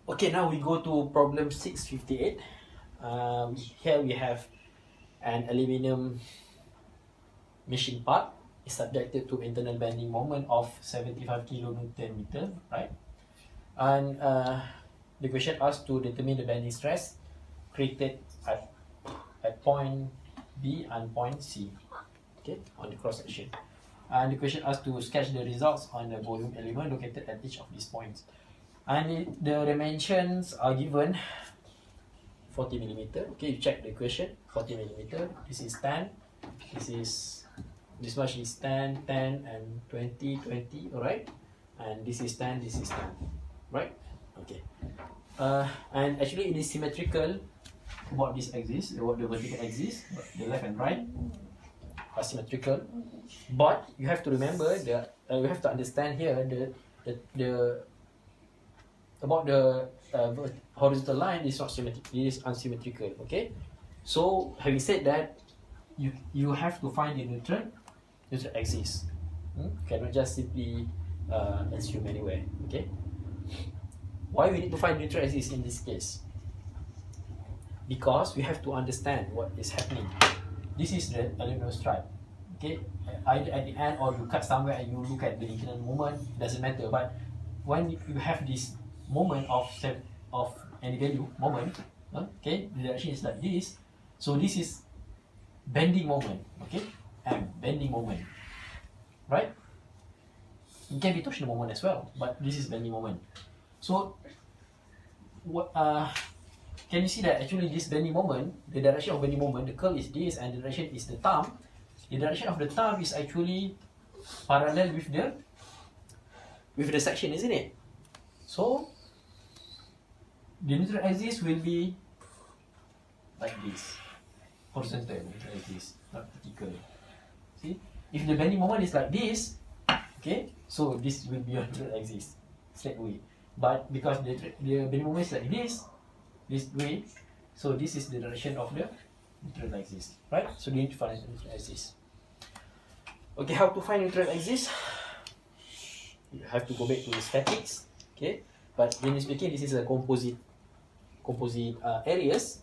Okay, now we go to problem 658. Here we have an aluminum machine part is subjected to internal bending moment of 75 kilonewton meter, right? And the question asks to determine the bending stress created at point B and point C, okay, on the cross section. And the question asks to sketch the results on the volume element located at each of these points. And the dimensions are given 40 millimeter. Okay, you check the equation. 40 millimeter. This is 10. This much is 10, 10, and 20, 20. Alright, and this is 10. This is 10. Right? Okay. And actually, it is symmetrical about this axis, about the vertical axis, the left and right are symmetrical. But you have to remember that you have to understand here the about the horizontal line is not symmetric, it is unsymmetrical. Okay, so having said that, you have to find the neutral axis. Cannot just simply assume anywhere. Okay, why we need to find neutral axis in this case? Because we have to understand what is happening. This is the aluminum stripe. Okay, either at the end or you cut somewhere and you look at the inclinal moment, doesn't matter. But when you have this moment of any value moment, okay, the direction is like this. So this is bending moment, okay, and bending moment, right? It can be torsional moment as well, but this is bending moment. So what can you see that actually this bending moment, the direction of bending moment, the curve is this and the direction is the thumb. The direction of the thumb is actually parallel with the section, isn't it? So the neutral axis will be like this, horizontal neutral axis, not vertical. See, if the bending moment is like this, okay, so this will be your neutral axis straight away. But because the bending moment is like this way, so this is the direction of the neutral axis, right? So you need to find the neutral axis. Okay, how to find neutral axis? You have to go back to the statics, okay? But generally speaking, this is a composite areas.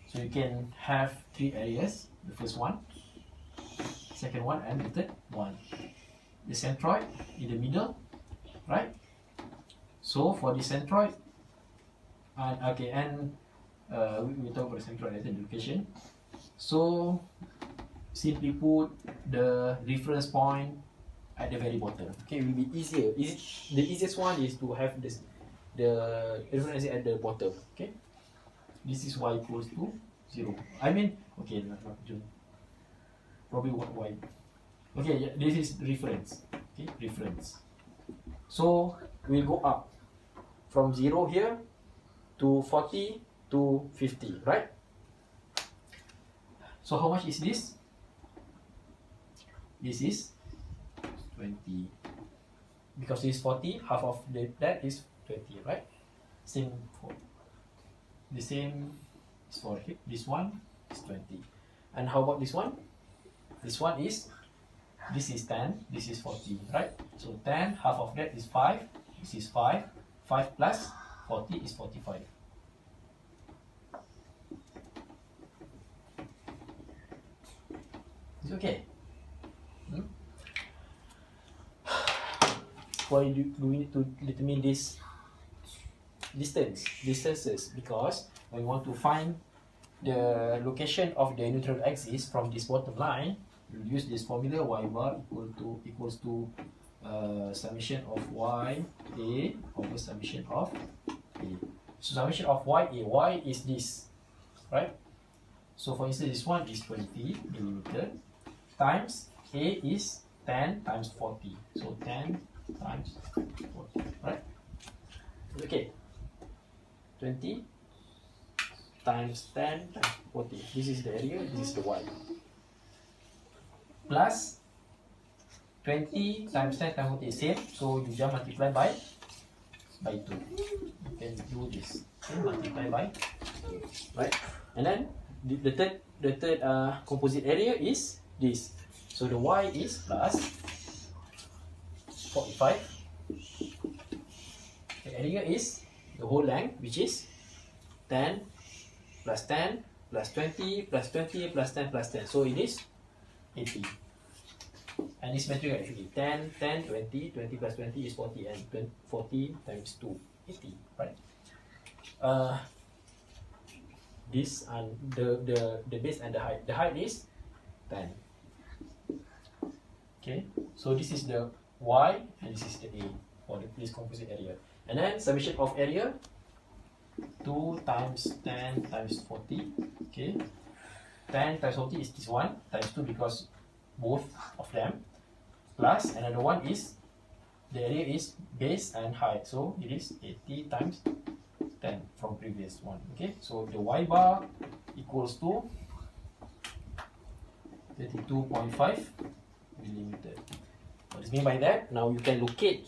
So you can have 3 areas. The first one, second one, and the third one. The centroid in the middle, right? So for the centroid, we talk about the centroid later, the location. So simply put the reference point at the very bottom. Okay, it will be easier. The easiest one is to have this the reference at the bottom. Okay, this is y equals to 0. I mean, okay, not probably what y. Okay, yeah, this is reference. Okay, reference. So we'll go up from 0 here to 40 to 50, right? So how much is this? This is 20. Because this is 40, half of that is 20, right? Same for the same is for this one is 20. And how about this one? This one is, this is 10, this is 40, right? So 10, half of that is 5, this is 5, 5 plus 40 is 45. It's okay. Why do we need to determine this distances? Because when we want to find the location of the neutral axis from this bottom line, we'll use this formula y bar equals to summation of y a over summation of a. So summation of y a, y is this, right? So for instance, this one is 20 millimeter times a is 10 times 40. So 10 times 40, right? Okay, 20 times 10 times 40. This is the area, this is the y. Plus 20 times 10 times 40 is same, so you just multiply by 2. You can do this. Okay, multiply by 2, right? And then the third composite area is this. So the y is plus 45. The area is the whole length, which is 10 plus 10 plus 20 plus 20 plus 10 plus 10. So it is 80. And it's metric actually. 10, 10, 20, 20 plus 20 is 40, and 20, 40 times 2, 80, right? This and the base and the height. The height is 10. Okay, so this is the Y and this is the A for the place composite area. And then summation of area 2 times 10 times 40. Okay, 10 times 40 is this one, times 2 because both of them, plus another one is the area is base and height, so it is 80 times 10 from previous one. Okay, so the Y bar equals to 32.5 millimeter. What does it mean by that? Now you can locate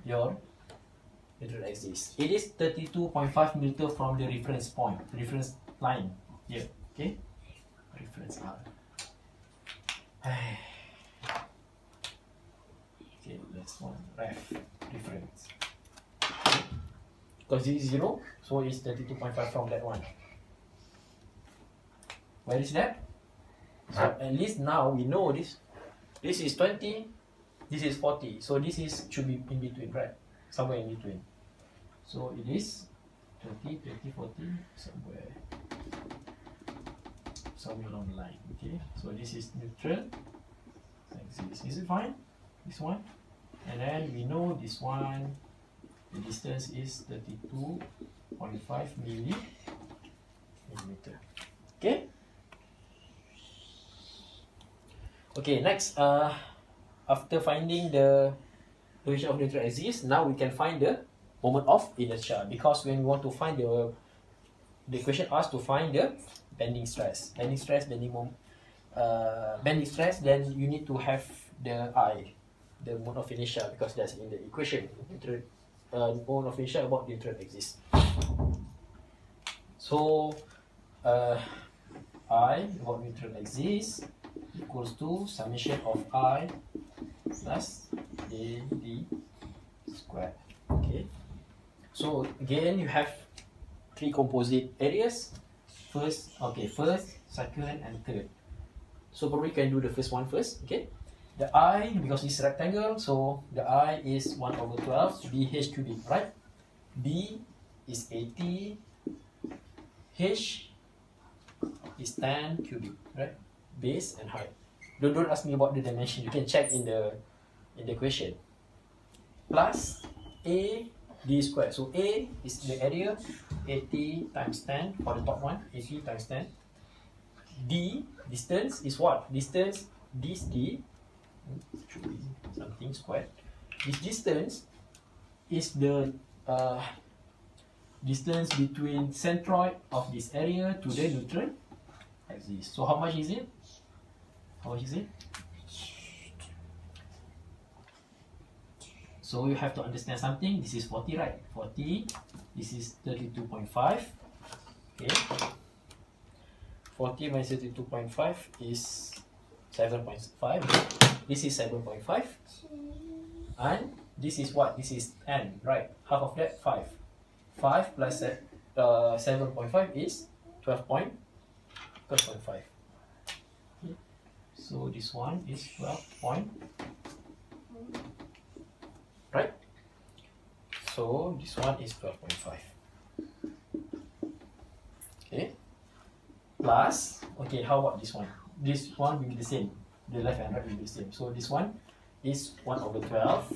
your neutral axis. It is 32.5 millimeter from the reference point, reference line here. Okay, reference R. Okay, next one, reference. Because this is 0, so it's 32.5 from that one. Where is that? So at least now we know this. This is 20, this is 40. So this is should be in between, right? Somewhere in between. So it is 20, 20, 40, somewhere along the line. Okay, so this is neutral axis. Is it fine? This one, and then we know this one. The distance is 32.5 millimeter. Okay. Okay. Next, after finding the position of neutral axis, now we can find the moment of inertia, because when we want to find the equation asks to find the bending stress, bending stress, bending stress, then you need to have the I, the moment of inertia, because that's in the equation. Moment of inertia about the neutral axis. So I about neutral axis equals to summation of I plus AD squared. Okay. So again, you have three composite areas. First, second, and third. So probably can do the first one first. Okay. The I, because it's rectangle, so the I is 1 over 12 BH cubic, right? B is 80, H is 10 cubic, right? Base and height. Don't ask me about the dimension. You can check in the question. Plus A D squared. So A is the area, 80 times 10 for the top one, 80 times 10. D, distance is what? Distance, this D, should be something squared. This distance is the distance between centroid of this area to the neutral axis. So how much is it? How much is it? So you have to understand something. This is 40, right? 40. This is 32.5. Okay. 40 minus 32.5 is 7.5. This is 7.5. And this is what? This is 10, right? Half of that, 5. 5 plus 7.5 is 12.5. Okay. So this one is 12 point. Right? So this one is 12.5. Okay. Plus, okay, how about this one? This one will be the same. The left and right will be the same. So this one is 1 over 12.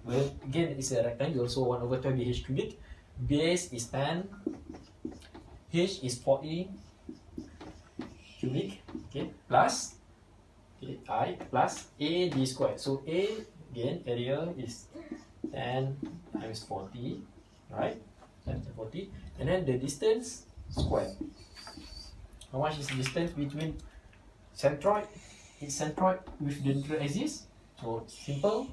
Well, again, it's a rectangle, so 1 over 12 BH cubic. Base is 10. H is 40 cubic. Okay, plus I plus A D squared. So A, again, area is 10 times 40, right? 10 times 40. And then the distance squared. How much is the distance between centroid? It's centroid with the neutral axis. So simple.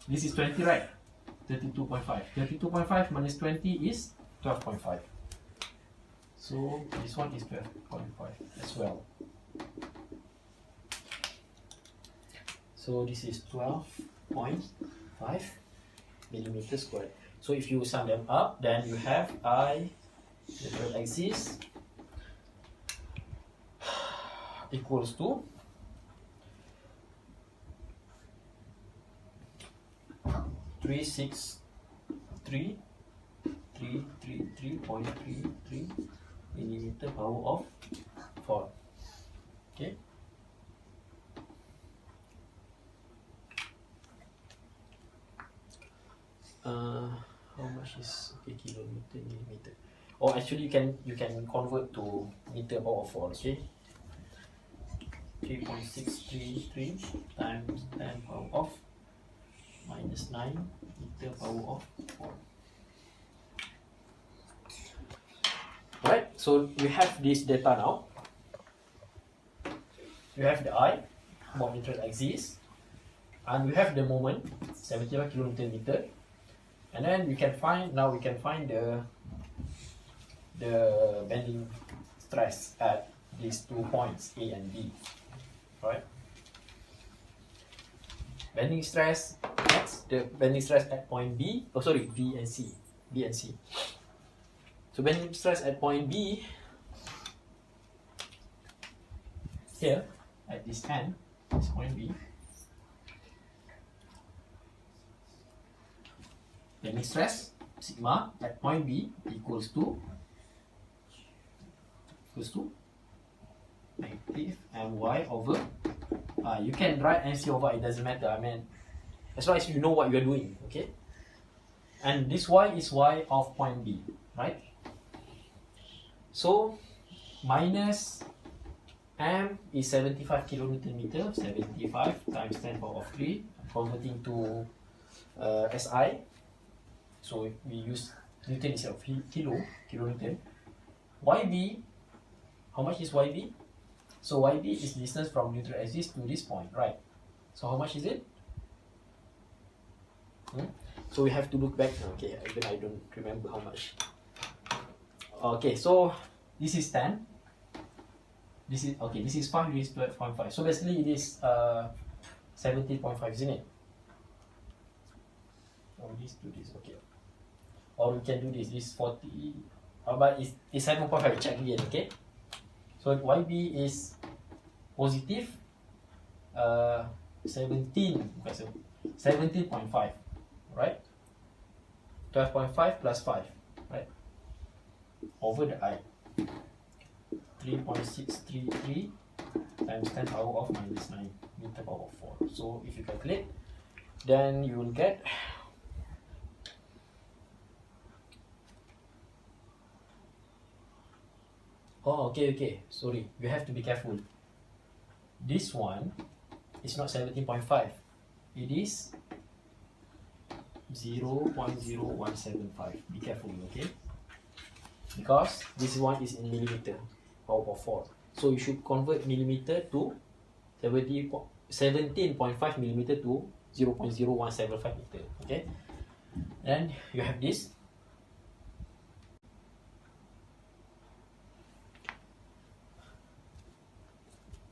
This is 20, right? 32.5. 32.5 minus 20 is 12.5. So this one is 12.5 as well. So this is 12.5 millimeter squared. So if you sum them up, then you have I, the third axis, equals to 333.33 millimeter power of 4. Okay. How much is kilometer millimeter? Or actually you can convert to meter power of 4. Okay. 3.633 times 10 power of minus 9 meter power of 4. Alright, so we have this data now. We have the I, moment axis, and we have the moment, 75 kilometer meter. And then we can find the bending stress at these 2 points A and B. Right? Bending stress, next the bending stress at point B. Oh sorry, B and C. So bending stress at point B here at this end, this point B. Bending stress sigma at point B equals to negative my over. You can write MC over, it doesn't matter. I mean, as long as you know what you're doing, okay? And this y is y of point B, right? So minus m is 75 kilometer meter, 75 times 10 power of 3, converting to SI. So we use Newton instead of kilonewton. YB, how much is YB? So YB is distance from neutral axis to this point, right? So how much is it? So we have to look back. Okay, even I don't remember how much. Okay, so this is 10. This is 5, this is 12.5. So basically it is 17.5, isn't it? Or this to this, okay. Or we can do this, this 40, but it's 7.5, check again, okay? So YB is positive 17.5, right? 12.5 plus 5, right? Over the I. 3.633 times 10 power of minus 9 meter power of 4. So if you calculate, then you will get okay, sorry, you have to be careful. This one is not 17.5, it is 0.0175. Be careful, okay? Because this one is in millimeter power of 4. So you should convert millimeter to 17.5 millimeter to 0.0175 meter, okay? Then you have this.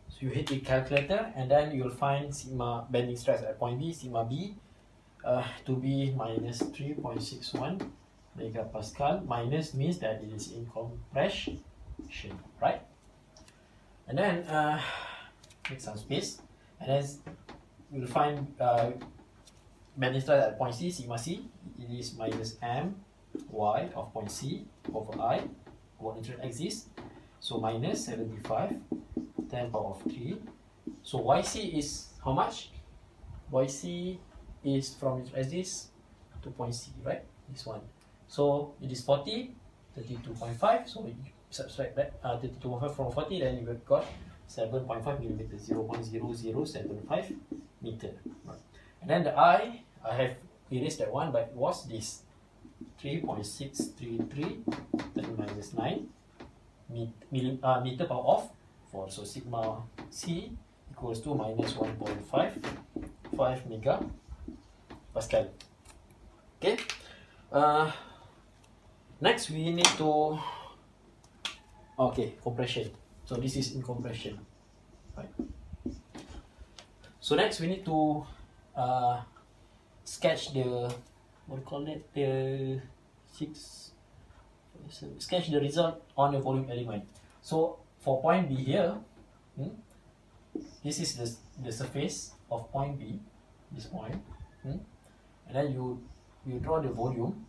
So you hit the calculator and then you'll find sigma bending stress at point B, sigma B, to be minus 3.61 megapascal. Minus means that it is in compression, right? And then make some space, and then we'll find bending stress at point C, sigma C. It is minus m y of point C over I, over neutral axis. So minus 75, 10 power of 3. So YC is how much? YC is from neutral axis to point C, right? This one. So it is 40, 32.5. So you subtract that 32.5 from 40, then you have got 7.5 millimeter, 0.0075 meter. Right. And then the I have erased that one, but it was this 3.633 then minus 9 meter power of 4. So sigma C equals to minus 1.55 megapascal. Okay. Next we need to compression. So this is in compression, right? So next we need to sketch the what do you call that, the sketch the result on the volume element. So for point B here, this is the surface of point B, this point, and then you draw the volume,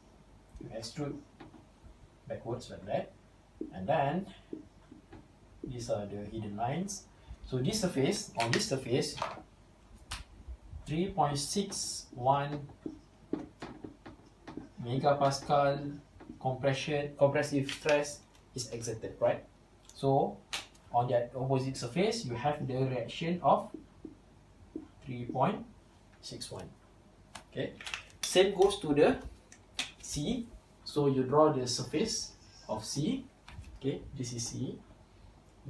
you extrude backwards like that, and then these are the hidden lines. So this surface, on this surface, 3.61 megapascal compressive stress is exerted, right? So on that opposite surface, you have the reaction of 3.61. Okay, same goes to the C. So you draw the surface of C. Okay, this is C.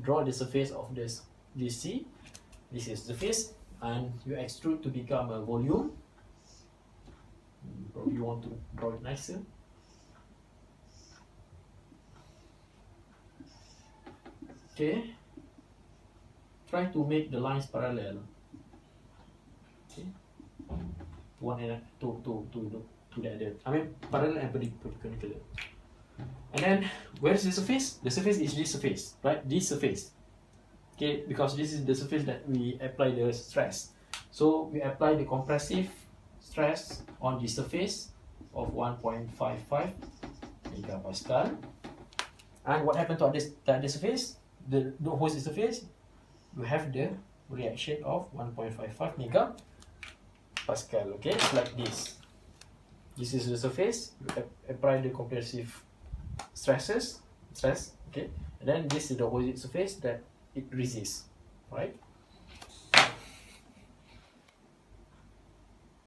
Draw the surface of this C. This is the surface, and you extrude to become a volume. Probably want to draw it nicer. Okay, try to make the lines parallel. Okay, one and to the other. I mean parallel and perpendicular. And then where is the surface? The surface is this surface, right? This surface. Okay, because this is the surface that we apply the stress. So we apply the compressive stress on the surface of 1.55 megapascal. And what happened to the surface? The opposite surface, you have the reaction of 1.55 megapascal. Okay, it's like this. This is the surface. You apply the compressive stress. Okay, and then this is the opposite surface that it resists, right?